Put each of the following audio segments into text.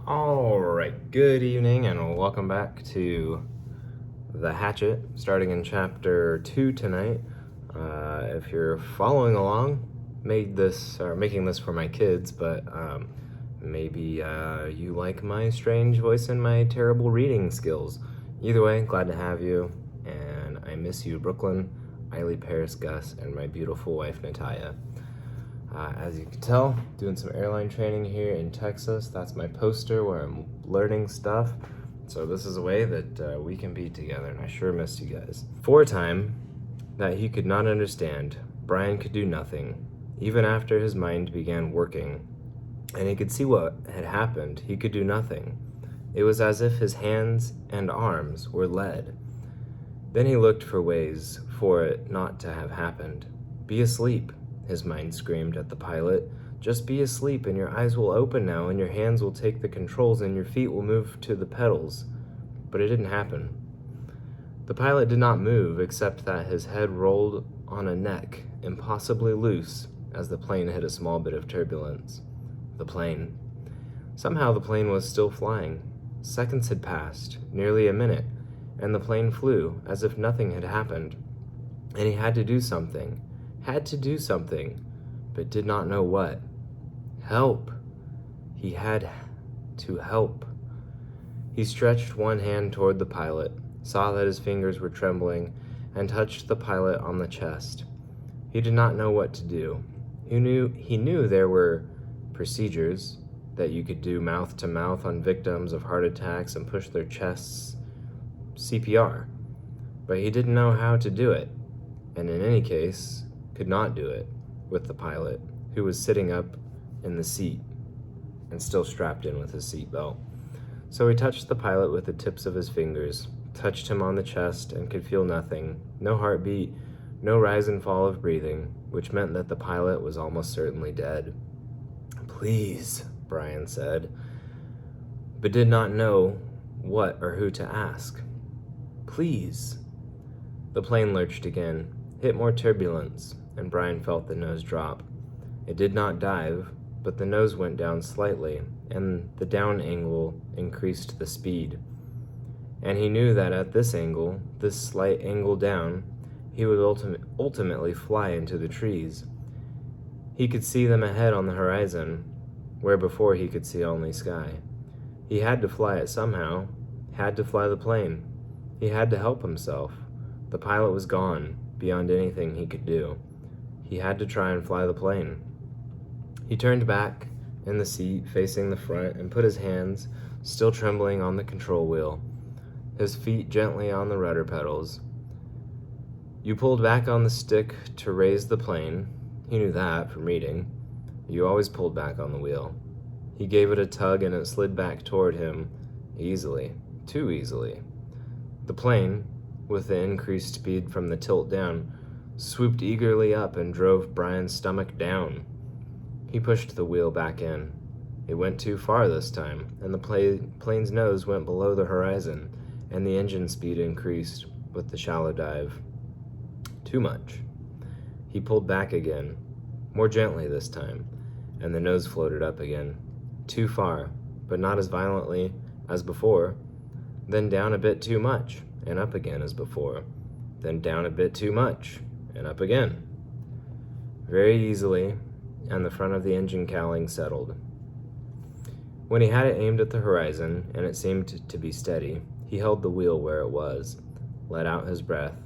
Alright, good evening and welcome back to The Hatchet, starting in chapter 2 tonight. If you're following along, making this for my kids, but maybe you like my strange voice and my terrible reading skills. Either way, glad to have you, and I miss you, Brooklyn, Eiley, Paris, Gus, and my beautiful wife, Natalia. As you can tell, doing some airline training here in Texas. That's my poster where I'm learning stuff. So this is a way that we can be together, and I sure missed you guys. For a time that he could not understand, Brian could do nothing. Even after his mind began working, and he could see what had happened, he could do nothing. It was as if his hands and arms were lead. Then he looked for ways for it not to have happened. Be asleep, his mind screamed at the pilot. Just be asleep and your eyes will open now and your hands will take the controls and your feet will move to the pedals. But it didn't happen. The pilot did not move except that his head rolled on a neck, impossibly loose, as the plane hit a small bit of turbulence. The plane. Somehow the plane was still flying. Seconds had passed, nearly a minute, and the plane flew as if nothing had happened. And he had to do something. But did not know what. Help. He had to help. He stretched one hand toward the pilot, saw that his fingers were trembling, and touched the pilot on the chest. He did not know what to do. He knew there were procedures that you could do mouth to mouth on victims of heart attacks and push their chests, CPR, but he didn't know how to do it, and in any case, could not do it with the pilot, who was sitting up in the seat and still strapped in with his seatbelt. So he touched the pilot with the tips of his fingers, touched him on the chest, and could feel nothing, no heartbeat, no rise and fall of breathing, which meant that the pilot was almost certainly dead. Please, Brian said, but did not know what or who to ask. Please. The plane lurched again, hit more turbulence, and Brian felt the nose drop. It did not dive, but the nose went down slightly, and the down angle increased the speed. And he knew that at this angle, this slight angle down, he would ultimately fly into the trees. He could see them ahead on the horizon, where before he could see only sky. He had to fly it somehow, had to fly the plane. He had to help himself. The pilot was gone, beyond anything he could do. He had to try and fly the plane. He turned back in the seat, facing the front, and put his hands, still trembling, on the control wheel, his feet gently on the rudder pedals. You pulled back on the stick to raise the plane. He knew that from reading. You always pulled back on the wheel. He gave it a tug and it slid back toward him, easily, too easily. The plane, with the increased speed from the tilt down, swooped eagerly up and drove Brian's stomach down. He pushed the wheel back in. It went too far this time, and the plane's nose went below the horizon, and the engine speed increased with the shallow dive. Too much. He pulled back again, more gently this time, and the nose floated up again. Too far, but not as violently as before. Then down a bit too much, and up again as before. Then down a bit too much, and up again. Very easily, and the front of the engine cowling settled. When he had it aimed at the horizon, and it seemed to be steady, he held the wheel where it was, let out his breath,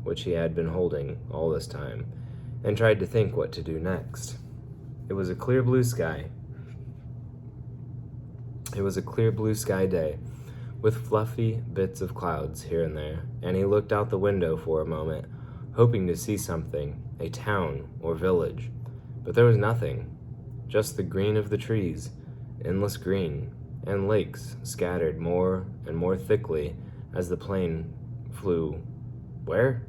which he had been holding all this time, and tried to think what to do next. It was a clear blue sky. It was a clear blue sky day, with fluffy bits of clouds here and there, and he looked out the window for a moment, hoping to see something, a town or village. But there was nothing, just the green of the trees, endless green, and lakes scattered more and more thickly as the plane flew. Where?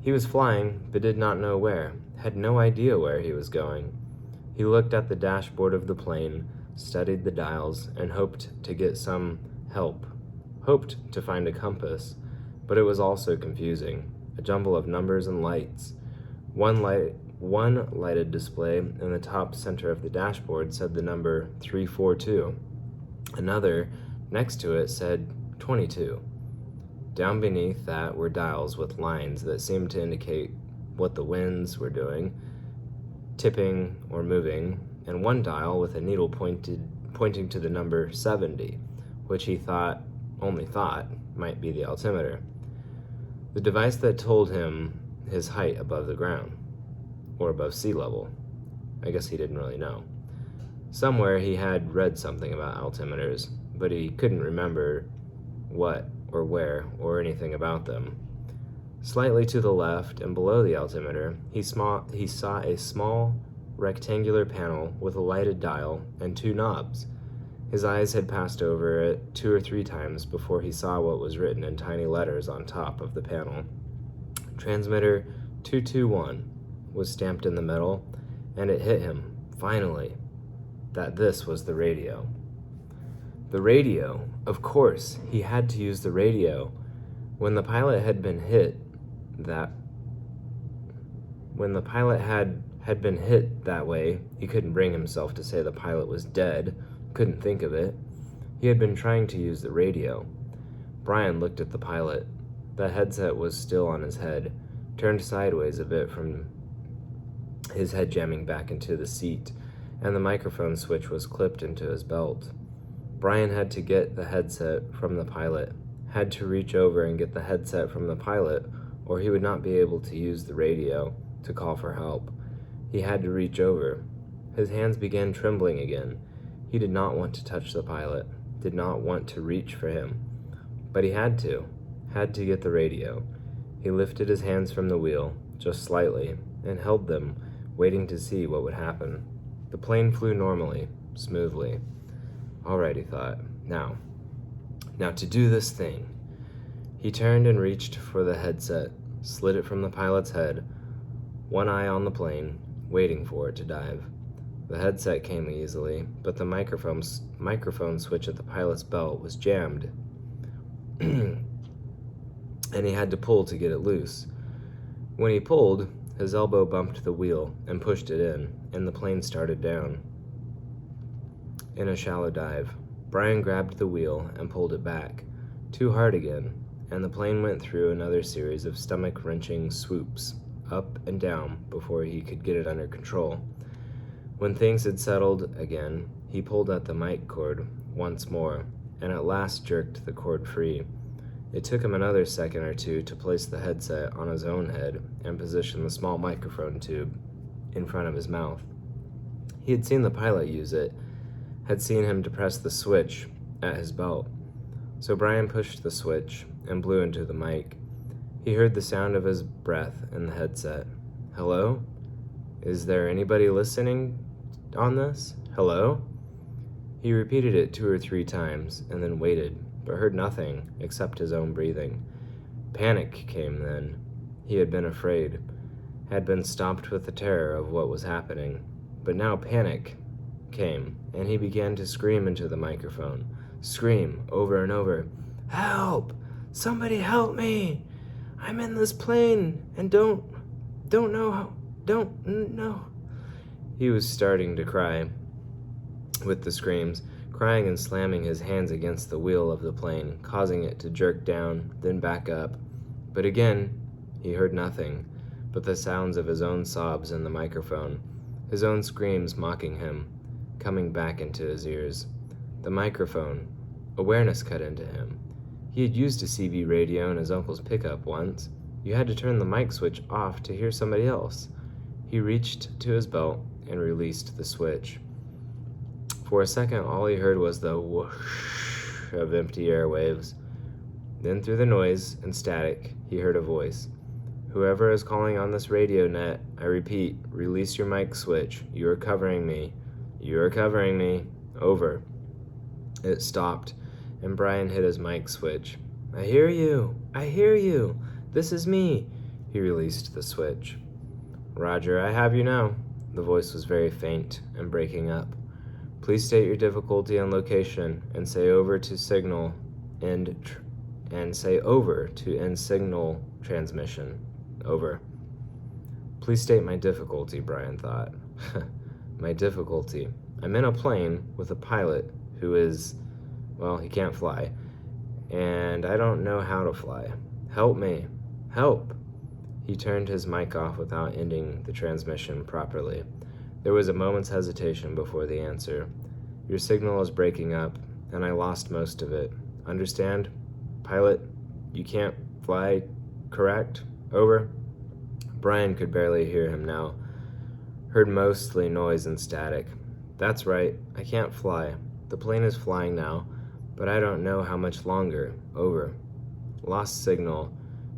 He was flying, but did not know where, had no idea where he was going. He looked at the dashboard of the plane, studied the dials, and hoped to get some help, hoped to find a compass, but it was all so confusing, a jumble of numbers and lights. One lighted display in the top center of the dashboard said the number 342. Another, next to it, said 22. Down beneath that were dials with lines that seemed to indicate what the winds were doing, tipping or moving, and one dial with a needle pointing to the number 70, which he only thought, might be the altimeter. The device that told him his height above the ground, or above sea level. I guess he didn't really know. Somewhere he had read something about altimeters, but he couldn't remember what or where or anything about them. Slightly to the left and below the altimeter, he saw a small rectangular panel with a lighted dial and two knobs. His eyes had passed over it 2 or 3 times before he saw what was written in tiny letters on top of the panel. Transmitter 221 was stamped in the metal, and it hit him, finally, that this was the radio. The radio! Of course, he had to use the radio. When the pilot had been hit that way, he couldn't bring himself to say the pilot was dead, couldn't think of it. He had been trying to use the radio. Brian looked at the pilot. The headset was still on his head, turned sideways a bit from his head jamming back into the seat, and the microphone switch was clipped into his belt. Brian had to get the headset from the pilot, had to reach over and get the headset from the pilot, or he would not be able to use the radio to call for help. He had to reach over. His hands began trembling again. He did not want to touch the pilot, did not want to reach for him. But he had to get the radio. He lifted his hands from the wheel, just slightly, and held them, waiting to see what would happen. The plane flew normally, smoothly. All right, he thought. Now to do this thing. He turned and reached for the headset, slid it from the pilot's head, one eye on the plane, waiting for it to dive. The headset came easily, but the microphone switch at the pilot's belt was jammed, and he had to pull to get it loose. When he pulled, his elbow bumped the wheel and pushed it in, and the plane started down. In a shallow dive, Brian grabbed the wheel and pulled it back, too hard again, and the plane went through another series of stomach-wrenching swoops, up and down, before he could get it under control. When things had settled again, he pulled at the mic cord once more, and at last jerked the cord free. It took him another second or two to place the headset on his own head and position the small microphone tube in front of his mouth. He had seen the pilot use it, had seen him depress the switch at his belt. So Brian pushed the switch and blew into the mic. He heard the sound of his breath in the headset. Hello? Is there anybody listening on this? Hello? He repeated it 2 or 3 times and then waited, but heard nothing except his own breathing. Panic came then. He had been afraid, had been stopped with the terror of what was happening. But now panic came, and he began to scream into the microphone. Scream over and over. Help! Somebody help me! I'm in this plane and don't know. He was starting to cry with the screams, crying and slamming his hands against the wheel of the plane, causing it to jerk down, then back up. But again, he heard nothing but the sounds of his own sobs in the microphone, his own screams mocking him, coming back into his ears. The microphone. Awareness cut into him. He had used a CB radio in his uncle's pickup once. You had to turn the mic switch off to hear somebody else. He reached to his belt and released the switch. For a second, all he heard was the whoosh of empty airwaves. Then through the noise and static, he heard a voice. Whoever is calling on this radio net, I repeat, release your mic switch. You are covering me. You are covering me. Over. It stopped, and Brian hit his mic switch. I hear you. I hear you. This is me. He released the switch. Roger, I have you now. The voice was very faint and breaking up. Please state your difficulty and location and say over to signal and say over to end signal transmission. Over. Please state my difficulty, Brian thought. My difficulty. I'm in a plane with a pilot who is Well, he can't fly. And I don't know how to fly. Help me. Help. He turned his mic off without ending the transmission properly. There was a moment's hesitation before the answer. Your signal is breaking up, and I lost most of it. Understand? Pilot, you can't fly, correct? Over. Brian could barely hear him now. Heard mostly noise and static. That's right, I can't fly. The plane is flying now, but I don't know how much longer. Over. Lost signal.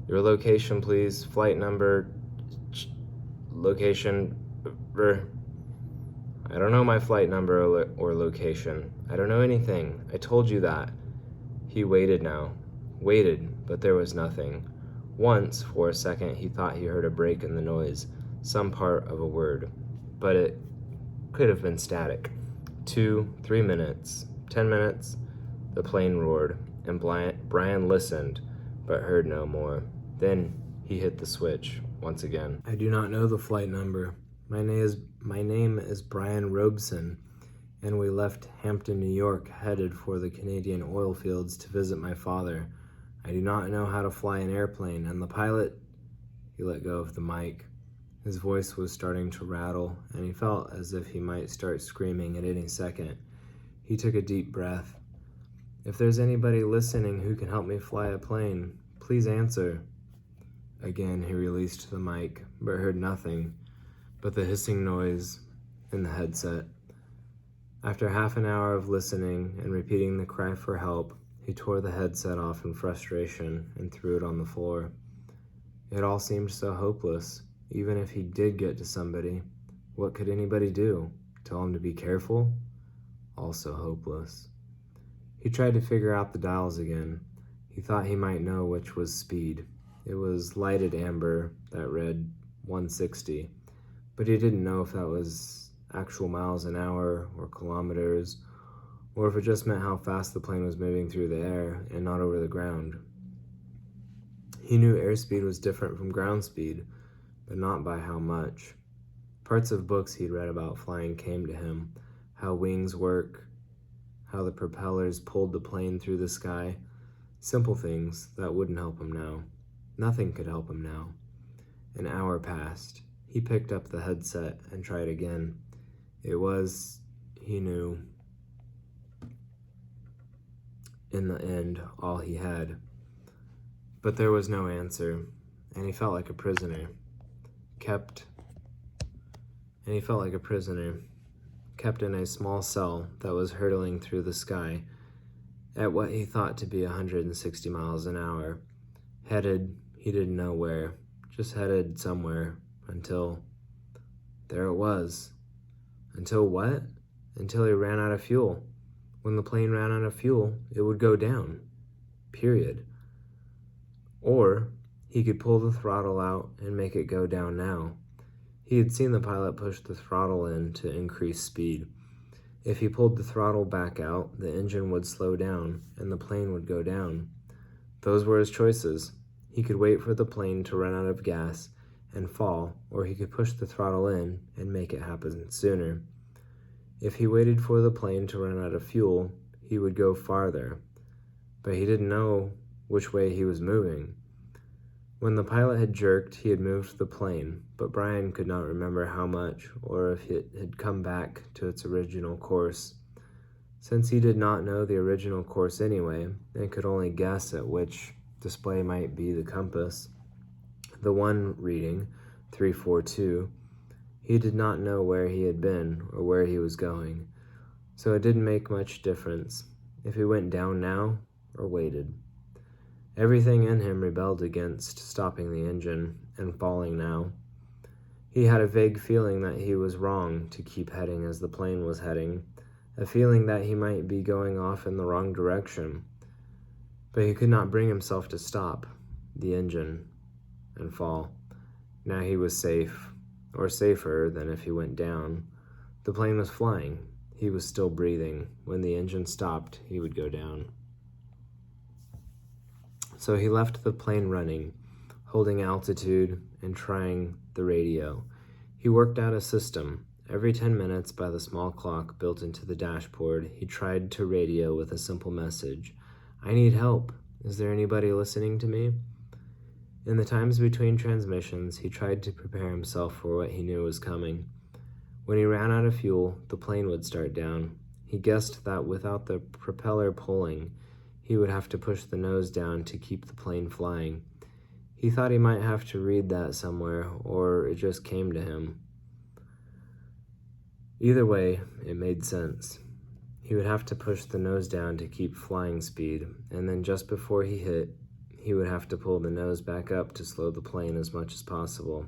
Your location, please. Flight number. Location. I don't know my flight number or location. I don't know anything. I told you that. He waited now. Waited, but there was nothing. Once, for a second, he thought he heard a break in the noise, some part of a word. But it could have been static. 2, 3 minutes, 10 minutes. The plane roared, and Brian listened, but heard no more. Then he hit the switch once again. I do not know the flight number. My name is Brian Robeson, and we left Hampton, New York, headed for the Canadian oil fields to visit my father. I do not know how to fly an airplane, and the pilot... He let go of the mic. His voice was starting to rattle, and he felt as if he might start screaming at any second. He took a deep breath. If there's anybody listening who can help me fly a plane, please answer. Again, he released the mic, but heard nothing but the hissing noise in the headset. After half an hour of listening and repeating the cry for help, he tore the headset off in frustration and threw it on the floor. It all seemed so hopeless. Even if he did get to somebody, what could anybody do? Tell him to be careful? Also hopeless. He tried to figure out the dials again. He thought he might know which was speed. It was lighted amber that read 160, but he didn't know if that was actual miles an hour or kilometers, or if it just meant how fast the plane was moving through the air and not over the ground. He knew airspeed was different from ground speed, but not by how much. Parts of books he'd read about flying came to him, how wings work, how the propellers pulled the plane through the sky. Simple things that wouldn't help him now. Nothing could help him now. An hour passed. He picked up the headset and tried again. It was, he knew, in the end, all he had. But there was no answer, and he felt like a prisoner. Kept in a small cell that was hurtling through the sky at what he thought to be 160 miles an hour. Headed, he didn't know where, just headed somewhere until there it was. Until what? Until he ran out of fuel. When the plane ran out of fuel, it would go down. Period. Or he could pull the throttle out and make it go down now. He had seen the pilot push the throttle in to increase speed. If he pulled the throttle back out, the engine would slow down and the plane would go down. Those were his choices. He could wait for the plane to run out of gas and fall, or he could push the throttle in and make it happen sooner. If he waited for the plane to run out of fuel, he would go farther, but he didn't know which way he was moving. When the pilot had jerked, he had moved the plane, but Brian could not remember how much or if it had come back to its original course. Since he did not know the original course anyway, and could only guess at which display might be the compass, the one reading 342, he did not know where he had been or where he was going, so it didn't make much difference if he went down now or waited. Everything in him rebelled against stopping the engine and falling now. He had a vague feeling that he was wrong to keep heading as the plane was heading, a feeling that he might be going off in the wrong direction. But he could not bring himself to stop the engine and fall. Now he was safe, or safer than if he went down. The plane was flying. He was still breathing. When the engine stopped, he would go down. So he left the plane running, holding altitude and trying the radio. He worked out a system. Every 10 minutes, by the small clock built into the dashboard, he tried to radio with a simple message. "I need help. Is there anybody listening to me?" In the times between transmissions, he tried to prepare himself for what he knew was coming. When he ran out of fuel, the plane would start down. He guessed that without the propeller pulling, he would have to push the nose down to keep the plane flying. He thought he might have to read that somewhere, or it just came to him. Either way, it made sense. He would have to push the nose down to keep flying speed, and then just before he hit, he would have to pull the nose back up to slow the plane as much as possible.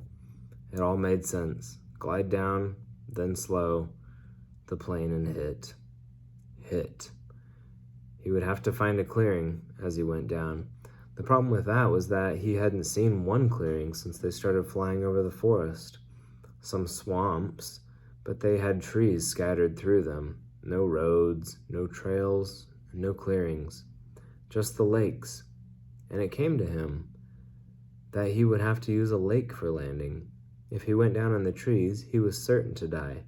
It all made sense. Glide down, then slow the plane and hit. Hit. He would have to find a clearing as he went down. The problem with that was that he hadn't seen one clearing since they started flying over the forest. Some swamps, but they had trees scattered through them. No roads, no trails, no clearings. Just the lakes. And it came to him that he would have to use a lake for landing. If he went down in the trees, he was certain to die.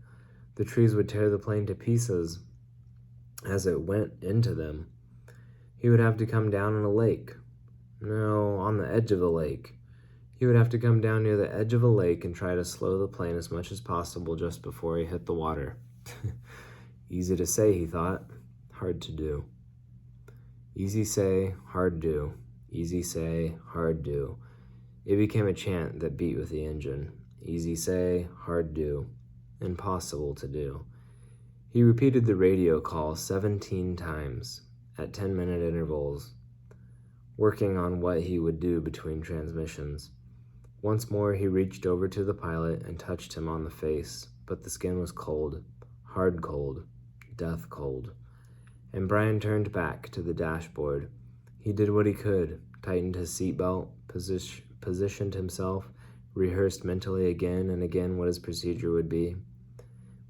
The trees would tear the plane to pieces as it went into them. He would have to come down in a lake. No, on the edge of a lake. He would have to come down near the edge of a lake and try to slow the plane as much as possible just before he hit the water. Easy to say, he thought. Hard to do. Easy say, hard do. Easy say, hard do. It became a chant that beat with the engine. Easy say, hard do. Impossible to do. He repeated the radio call 17 times at 10-minute intervals, working on what he would do between transmissions. Once more, he reached over to the pilot and touched him on the face, but the skin was cold, hard cold, death cold. And Brian turned back to the dashboard. He did what he could, tightened his seatbelt, positioned himself, rehearsed mentally again and again what his procedure would be.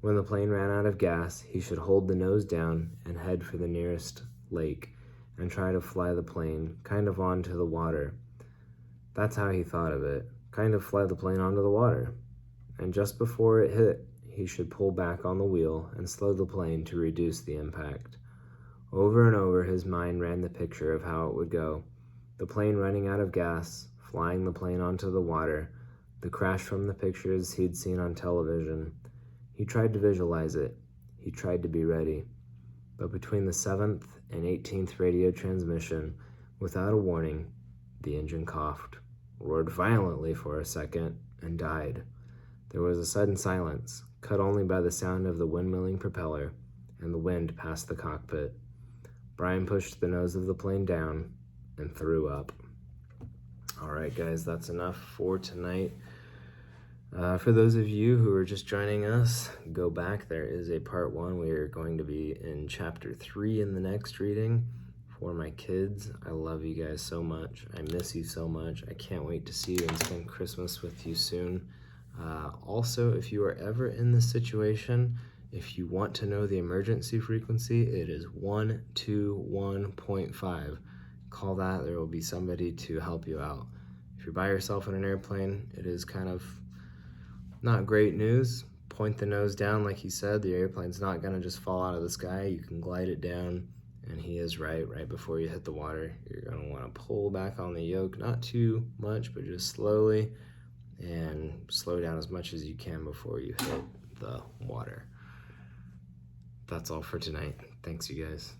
When the plane ran out of gas, he should hold the nose down and head for the nearest lake and try to fly the plane kind of onto the water. That's how he thought of it, kind of fly the plane onto the water. And just before it hit, he should pull back on the wheel and slow the plane to reduce the impact. Over and over, his mind ran the picture of how it would go. The plane running out of gas, flying the plane onto the water, the crash from the pictures he'd seen on television. He tried to visualize it. He tried to be ready. But between the 7th and 18th radio transmission, without a warning, the engine coughed, roared violently for a second, and died. There was a sudden silence, cut only by the sound of the windmilling propeller and the wind past the cockpit. Brian pushed the nose of the plane down and threw up. All right, guys, that's enough for tonight. For those of you who are just joining us, go back. There is a part 1. We are going to be in chapter 3 in the next reading. For my kids, I love you guys so much. I miss you so much. I can't wait to see you and spend Christmas with you soon. Also, if you are ever in this situation, if you want to know the emergency frequency, it is 121.5. Call that. There will be somebody to help you out. If you're by yourself in an airplane, it is kind of not great news. Point the nose down, like he said. The airplane's not going to just fall out of the sky. You can glide it down, and he is right before you hit the water. You're going to want to pull back on the yoke, not too much, but just slowly, and slow down as much as you can before you hit the water. That's all for tonight. Thanks, you guys.